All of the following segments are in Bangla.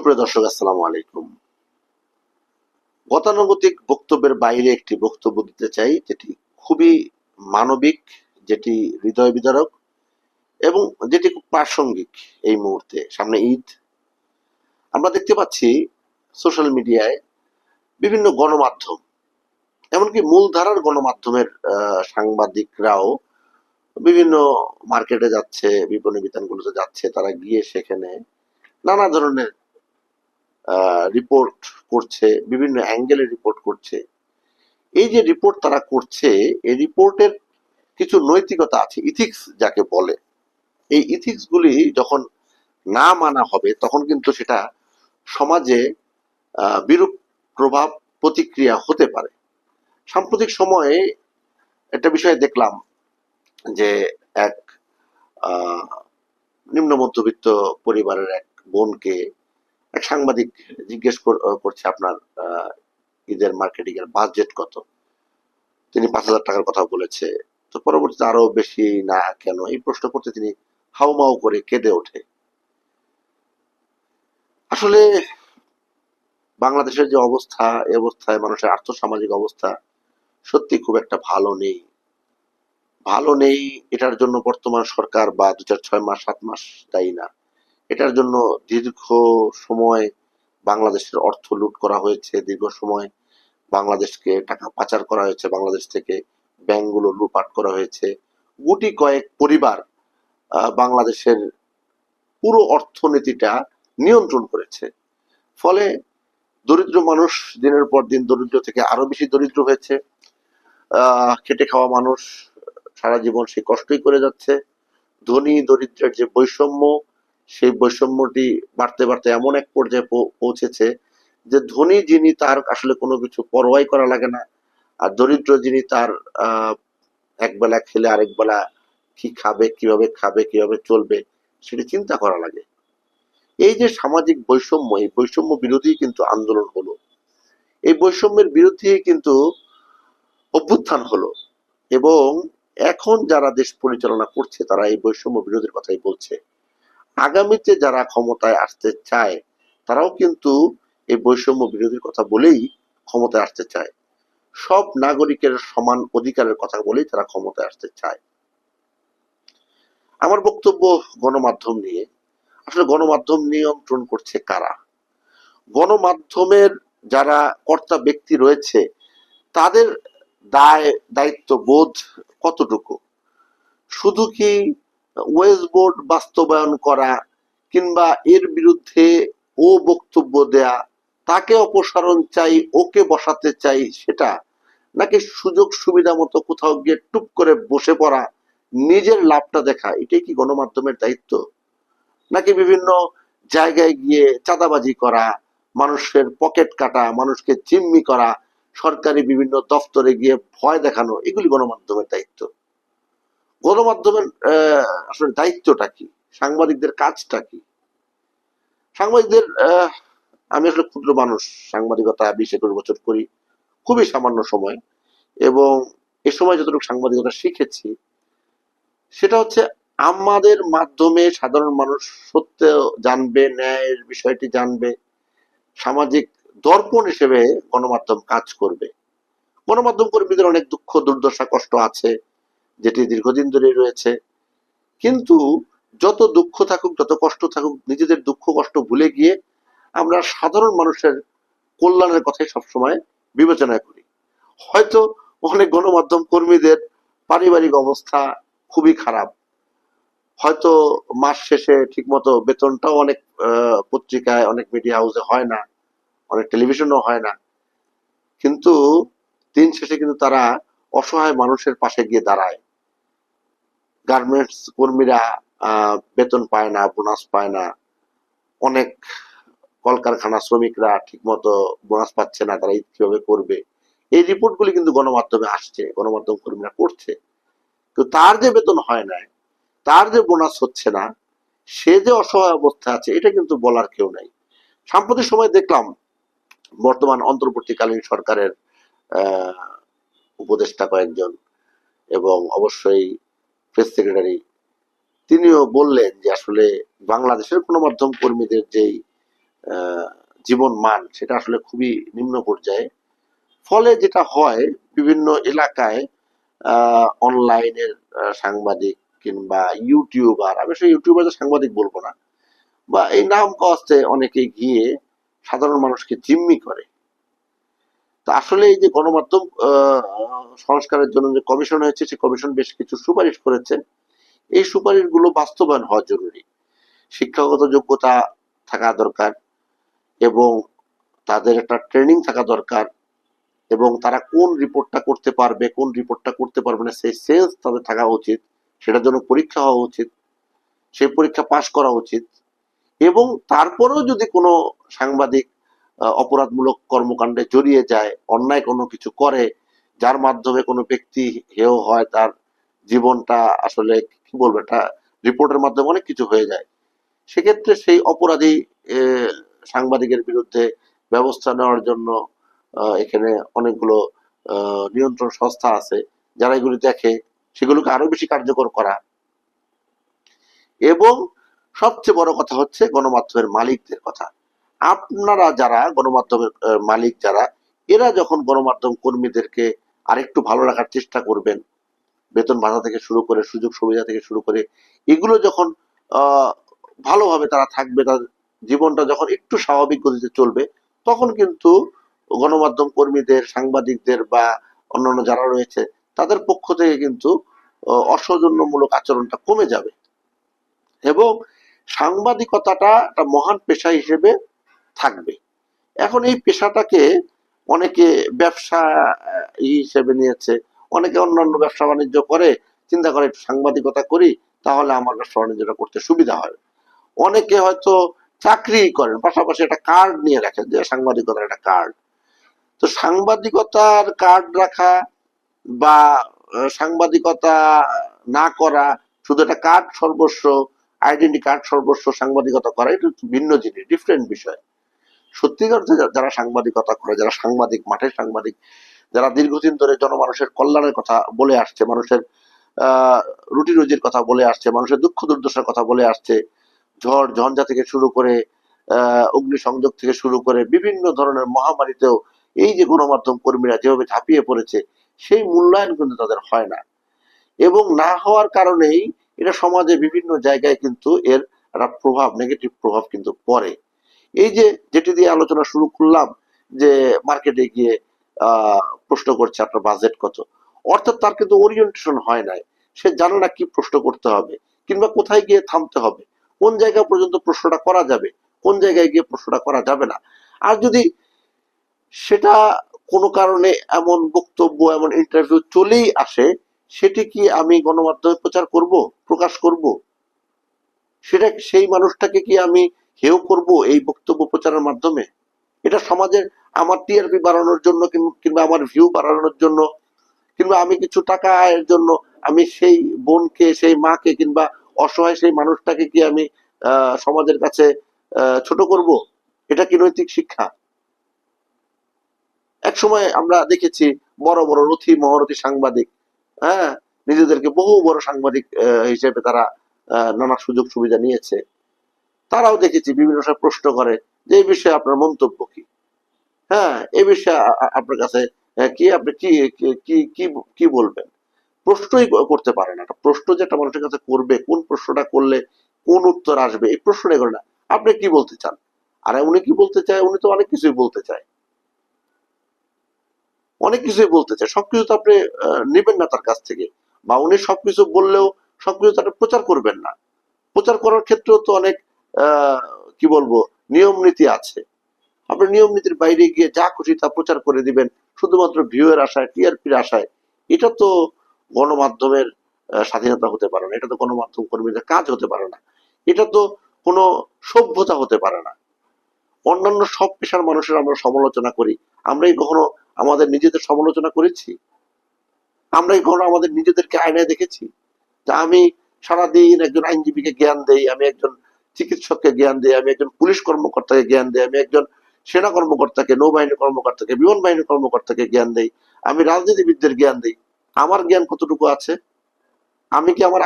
সুপ্রিয় দর্শক, আসসালামু আলাইকুম। গতানুগতিক বক্তব্যের বাইরে একটি বক্তব্য দিতে চাই, যেটি খুবই মানবিক, যেটি হৃদয় বিদারক এবং যেটি খুব প্রাসঙ্গিক। এই মুহূর্তে সামনে ঈদ, আমরা দেখতে পাচ্ছি সোশ্যাল মিডিয়ায় বিভিন্ন গণমাধ্যম, এমনকি মূলধারার গণমাধ্যমের সাংবাদিকরাও বিভিন্ন মার্কেটে যাচ্ছে, বিপণী বিতানগুলোতে যাচ্ছে, তারা গিয়ে সেখানে নানা ধরনের রিপোর্ট করছে, বিভিন্ন অ্যাঙ্গেলে রিপোর্ট করছে। এই যে রিপোর্ট তারা করছে, এই রিপোর্টের কিছু নৈতিকতা আছে, ইথিক্স যাকে বলে। এই ইথিক্স গুলি যখন না মানা হবে, তখন কিন্তু সেটা সমাজে বিরূপ প্রভাব প্রতিক্রিয়া হতে পারে। সাম্প্রতিক সময়ে একটা বিষয় দেখলাম যে এক নিম্ন মধ্যবিত্ত পরিবারের এক বোনকে এক সাংবাদিক জিজ্ঞেস করছে, আপনার ঈদের মার্কেটিং এর বাজেট কত? তিনি 5,000 টাকার কথা বলেছে। তো পরবর্তীতে আরো বেশি না কেন, এই প্রশ্ন করতে তিনি হাউমাউ করে কেঁদে ওঠে। আসলে বাংলাদেশের যে অবস্থা, এই অবস্থায় মানুষের আর্থসামাজিক অবস্থা সত্যি খুব একটা ভালো নেই। এটার জন্য বর্তমান সরকার বা 2-4-6 মাস 7 মাস দায়ী না। এটার জন্য দীর্ঘ সময় বাংলাদেশের অর্থ লুট করা হয়েছে, দীর্ঘ সময় বাংলাদেশকে টাকা পাচার করা হয়েছে, বাংলাদেশ থেকে ব্যাংকগুলো লুটপাট করা হয়েছে। গুটি কয়েক পরিবার বাংলাদেশের পুরো অর্থনীতিটা নিয়ন্ত্রণ করেছে। ফলে দরিদ্র মানুষ দিনের পর দিন দরিদ্র থেকে আরো বেশি দরিদ্র হয়েছে। খেটে খাওয়া মানুষ সারা জীবন সেই কষ্টই করে যাচ্ছে। ধনী দরিদ্রের যে বৈষম্য, সেই বৈষম্যটি বাড়তে বাড়তে এমন এক পর্যায়ে পৌঁছেছে যে ধনী যিনি, তার আসলে কোনো কিছু পরোয়াই করা লাগে না, আর দরিদ্র যিনি, তার একবেলা খেলে আরেক বেলা কি খাবে, কিভাবে চলবে, সেটা চিন্তা করা লাগে। এই যে সামাজিক বৈষম্য, এই বৈষম্য বিরোধী কিন্তু আন্দোলন হলো, এই বৈষম্যের বিরুদ্ধে কিন্তু অভ্যুত্থান হলো, এবং এখন যারা দেশ পরিচালনা করছে তারা এই বৈষম্য বিরোধীর কথাই বলছে। আগামীতে যারা ক্ষমতায় আসতে চায় তারাও কিন্তু এই বৈষম্য বিরোধীর কথা বলেই ক্ষমতায় আসতে চায়। সব নাগরিকের সমান অধিকারের কথা বলেই তারা ক্ষমতায় আসতে চায়। আমার বক্তব্য গণমাধ্যম নিয়ে। আসলে গণমাধ্যম নিয়ন্ত্রণ করছে কারা? গণমাধ্যমের যারা কর্তা ব্যক্তি রয়েছে, তাদের দায়িত্ব বোধ কতটুকু? শুধু কি ওয়েজ বোর্ড বাস্তবায়ন করা, কিংবা এর বিরুদ্ধে ও বক্তব্য দেয়া, তাকে অপসারণ চাই, ওকে বসাতে চাই, সেটা? নাকি সুযোগ সুবিধা মতো কোথাও গিয়ে টুপ করে বসে পড়া, নিজের লাভটা দেখা, এটাই কি গণমাধ্যমের দায়িত্ব? নাকি বিভিন্ন জায়গায় গিয়ে চাঁদাবাজি করা, মানুষের পকেট কাটা, মানুষকে জিম্মি করা, সরকারি বিভিন্ন দপ্তরে গিয়ে ভয় দেখানো, এগুলি গণমাধ্যমের দায়িত্ব? গণমাধ্যমের আসলে দায়িত্বটা কি? সাংবাদিকদের কাজটা কি? সাংবাদিকদের আমি আসলে ক্ষুদ্র মানুষ, সাংবাদিকতা 20-21 বছর করি, খুবই সামান্য সময়, এবং এ সময় যতটুকু সাংবাদিকতা শিখেছি সেটা হচ্ছে আমাদের মাধ্যমে সাধারণ মানুষ সত্য জানবে, ন্যায়ের বিষয়টি জানবে, সামাজিক দর্পণ হিসেবে গণমাধ্যম কাজ করবে। গণমাধ্যম কর্মীদের অনেক দুঃখ দুর্দশা কষ্ট আছে, যেটি দীর্ঘদিন ধরে রয়েছে, কিন্তু যত দুঃখ থাকুক, যত কষ্ট থাকুক, নিজেদের দুঃখ কষ্ট ভুলে গিয়ে আমরা সাধারণ মানুষের কল্যাণের কথাই সবসময় বিবেচনা করি। হয়তো অনেক গণমাধ্যম কর্মীদের পারিবারিক অবস্থা খুবই খারাপ, হয়তো মাস শেষে ঠিকমতো বেতনটাও অনেক পত্রিকায়, অনেক মিডিয়া হাউসে হয় না, অনেক টেলিভিশনও হয় না, কিন্তু দিন শেষে কিন্তু তারা অসহায় মানুষের পাশে গিয়ে দাঁড়ায়। গার্মেন্টস কর্মীরা বেতন পায় না, বোনাস পায় না, অনেক কলকারখানা শ্রমিকরা ঠিক মতো বোনাস পাচ্ছে না, তারা ঈদ কিভাবে করবে, এই রিপোর্ট গুলি কিন্তু গণমাধ্যমে আসছে, গণমাধ্যম কর্মীরা করছে। কিন্তু তার যে বেতন হয় না, তার যে বোনাস হচ্ছে না, সে যে অসহায় অবস্থা আছে, এটা কিন্তু বলার কেউ নাই। সাম্প্রতিক সময় দেখলাম বর্তমান অন্তর্বর্তীকালীন সরকারের উপদেষ্টা কয়েকজন, এবং অবশ্যই প্রেস সেক্রেটারি, তিনিও বললেন যে আসলে বাংলাদেশের গণমাধ্যম কর্মীদের যেই জীবন মান সেটা আসলে খুবই নিম্ন পর্যায়ে। ফলে যেটা হয়, বিভিন্ন এলাকায় অনলাইনের সাংবাদিক কিংবা ইউটিউবার, আমি আসলে ইউটিউবার সাংবাদিক বলবো না, বা এই নাম কস্তে অনেকে গিয়ে সাধারণ মানুষকে জিম্মি করে। তো আসলে এই যে গণমাধ্যম সংস্কারের জন্য যে কমিশন হয়েছে, সেই কমিশন বেশ কিছু সুপারিশ করেছে। এই সুপারিশগুলো বাস্তবায়ন হওয়া জরুরি। শিক্ষাগত যোগ্যতা থাকা দরকার, এবং তাদের একটা ট্রেনিং থাকা দরকার, এবং তারা কোন রিপোর্টটা করতে পারবে, কোন রিপোর্টটা করতে পারবে না, সেই সেন্স তাদের থাকা উচিত। সেটার জন্য পরীক্ষা হওয়া উচিত, সেই পরীক্ষা পাশ করা উচিত। এবং তারপরেও যদি কোনো সাংবাদিক অপরাধমূলক কর্মকাণ্ডে জড়িয়ে যায়, অন্যায় কোনো কিছু করে, যার মাধ্যমে কোনো ব্যক্তি হেয় হয়, তার জীবনটা আসলে কি বলবো, এটা রিপোর্টের মাধ্যমে অনেক কিছু হয়ে যায়, সেক্ষেত্রে সেই অপরাধী সাংবাদিকের বিরুদ্ধে ব্যবস্থা নেওয়ার জন্য এখানে অনেকগুলো নিয়ন্ত্রণ সংস্থা আছে, যারা এগুলি দেখে, সেগুলোকে আরো বেশি কার্যকর করা। এবং সবচেয়ে বড় কথা হচ্ছে গণমাধ্যমের মালিকদের কথা। আপনারা যারা গণমাধ্যমের মালিক যারা, এরা যখন গণমাধ্যম কর্মীদেরকে আরেকটু ভালো রাখার চেষ্টা করবেন, বেতন ভাতা থেকে শুরু করে সুযোগ সুবিধা থেকে শুরু করে এগুলো যখন ভালোভাবে তারা থাকবে, তাদের জীবনটা যখন একটু স্বাভাবিক গতিতে চলবে, তখন কিন্তু গণমাধ্যম কর্মীদের, সাংবাদিকদের বা অন্যান্য যারা রয়েছে তাদের পক্ষ থেকে কিন্তু অসৌজন্যমূলক আচরণটা কমে যাবে। এবং সাংবাদিকতাটা একটা মহান পেশা হিসেবে থাকবে। এখন এই পেশাটাকে অনেকে ব্যবসা হিসেবে নিয়েছে, অনেকে অন্যান্য ব্যবসা বাণিজ্য করে, চিন্তা করে একটু সাংবাদিকতা করি, তাহলে আমার ব্যবসা বাণিজ্যটা করতে সুবিধা হয়। অনেকে হয়তো চাকরি করেন, পাশাপাশি একটা কার্ড নিয়ে রাখেন যে সাংবাদিকতার একটা কার্ড। তো সাংবাদিকতার কার্ড রাখা বা সাংবাদিকতা না করা, শুধু একটা কার্ড সর্বস্ব, আইডেন্টি কার্ড সর্বস্ব, সাংবাদিকতা করা এটা ভিন্ন জিনিস, ডিফারেন্ট বিষয়। সত্যিকার যারা সাংবাদিকতা করে, যারা সাংবাদিক, মাঠের সাংবাদিক, যারা দীর্ঘদিন ধরে জনমানুষের কল্যাণের কথা বলে আসছে, মানুষের রুটি রুজির কথা বলে আসছে, মানুষের দুঃখ দুর্দশার কথা বলে আসছে, ঝড় ঝঞ্ঝা থেকে শুরু করে অগ্নিসংযোগ থেকে শুরু করে বিভিন্ন ধরনের মহামারীতেও এই যে গণমাধ্যম কর্মীরা যেভাবে ঝাঁপিয়ে পড়েছে, সেই মূল্যায়ন কিন্তু তাদের হয় না। এবং না হওয়ার কারণেই এটা সমাজে বিভিন্ন জায়গায় কিন্তু এর একটা প্রভাব, নেগেটিভ প্রভাব কিন্তু পড়ে। এই যে যেটি দিয়ে আলোচনা শুরু করলাম, যে মার্কেটে গিয়ে প্রশ্ন করছে আপনার বাজেট কত, অর্থাৎ তার কিন্তু ওরিয়েন্টেশন হয় নাই, সে জানে না কি প্রশ্ন করতে হবে কিংবা কোথায় গিয়ে থামতে হবে, কোন জায়গা পর্যন্ত প্রশ্নটা করা যাবে, কোন জায়গায় গিয়ে প্রশ্নটা করা যাবে না। আর যদি সেটা কোনো কারণে এমন বক্তব্য, এমন ইন্টারভিউ চলেই আসে, সেটি কি আমি গণমাধ্যমে প্রচার করব, প্রকাশ করব? সেটা সেই মানুষটাকে কি আমি হেয় করব এই বক্তব্য প্রচারের মাধ্যমে? এটা সমাজের আমার টিআরপি বাড়ানোর জন্য কিংবা আমার ভিউ বাড়ানোর জন্য কিংবা আমি কিছু টাকা আয়ের জন্য আমি সেই বোনকে, সেই মাকে কিংবা অসহায় সেই মানুষটাকে কি আমি সমাজের কাছে ছোট করব? এটা কি নৈতিক শিক্ষা? এক সময় আমরা দেখেছি বড় বড় রথী মহারথী সাংবাদিক, হ্যাঁ, নিজেদেরকে বহু বড় সাংবাদিক হিসেবে তারা নানা সুযোগ সুবিধা নিয়েছে। তারাও দেখেছি বিভিন্ন সময় প্রশ্ন করে যে এই বিষয়ে আপনার মন্তব্য কি, হ্যাঁ, এই বিষয়ে আপনার কাছে কি, আপনি কি কি কি কি বলবেন? প্রশ্নই করতে পারে না। একটা প্রশ্ন যে একটা মানুষের কাছে করবে, কোন প্রশ্নটা করলে কোন উত্তর আসবে, এই প্রশ্নটাই করে না। আপনি কি বলতে চান? আর উনি কি বলতে চায়? উনি তো অনেক কিছুই বলতে চায়, অনেক কিছুই বলতে চায়, সবকিছু তো আপনি নেবেন না তার কাছ থেকে, বা উনি সবকিছু বললেও সবকিছু তো আপনি প্রচার করবেন না। প্রচার করার ক্ষেত্রেও তো অনেক আহ কি বলবো, নিয়ম নীতি আছে। আপনি নিয়ম নীতির বাইরে গিয়ে যা খুশি তা প্রচার করে দিবেন শুধুমাত্র ভিউ এর আশায়, টিআরপির আশায়, এটা তো গণমাধ্যমের স্বাধীনতা হতে পারে না, এটা তো গণমাধ্যম কর্মীদের কাজ হতে পারে না, এটা তো কোনো সভ্যতা হতে পারে না। অন্যান্য সব পেশার মানুষের আমরা সমালোচনা করি, আমরাই কখনো আমাদের নিজেদের সমালোচনা করেছি? আমরাই কখনো আমাদের নিজেদেরকে আয়নায় দেখেছি যে আমি সারাদিন একজন আইনজীবীকে জ্ঞান দেই, আমি একজন চিকিৎসককে জ্ঞান দেই, আমি একজন পুলিশ কর্মকর্তাকে জ্ঞান দেই, আমি একজন সেনা কর্মকর্তাকে, নৌবাহিনী কর্মকর্তাকে, বিমান বাহিনীর কর্মকর্তাকে জ্ঞান দেই, আমি রাজনীতিবিদদের জ্ঞান দেই? আমার জ্ঞান কতটুকু আছে? আমি কি আমার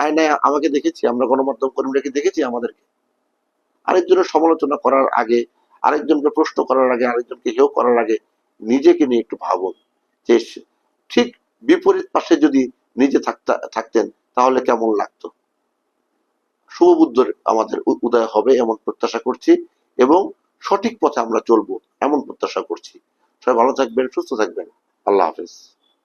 আয়নায় আমাকে দেখেছি? আমরা গণমাধ্যম কর্মীরা কি দেখেছি আমাদেরকে? আরেকজনের সমালোচনা করার আগে, আরেকজনকে প্রশ্ন করার আগে, আরেকজনকে হেয় করার আগে নিজেকে নিয়ে একটু ভাবুন যে ঠিক বিপরীত পাশে যদি নিজে থাকতেন তাহলে কেমন লাগতো। শুভবুদ্ধের আমাদের উদয় হবে এমন প্রত্যাশা করছি, এবং সঠিক পথে আমরা চলবো এমন প্রত্যাশা করছি। সবাই ভালো থাকবেন, সুস্থ থাকবেন। আল্লাহ হাফেজ।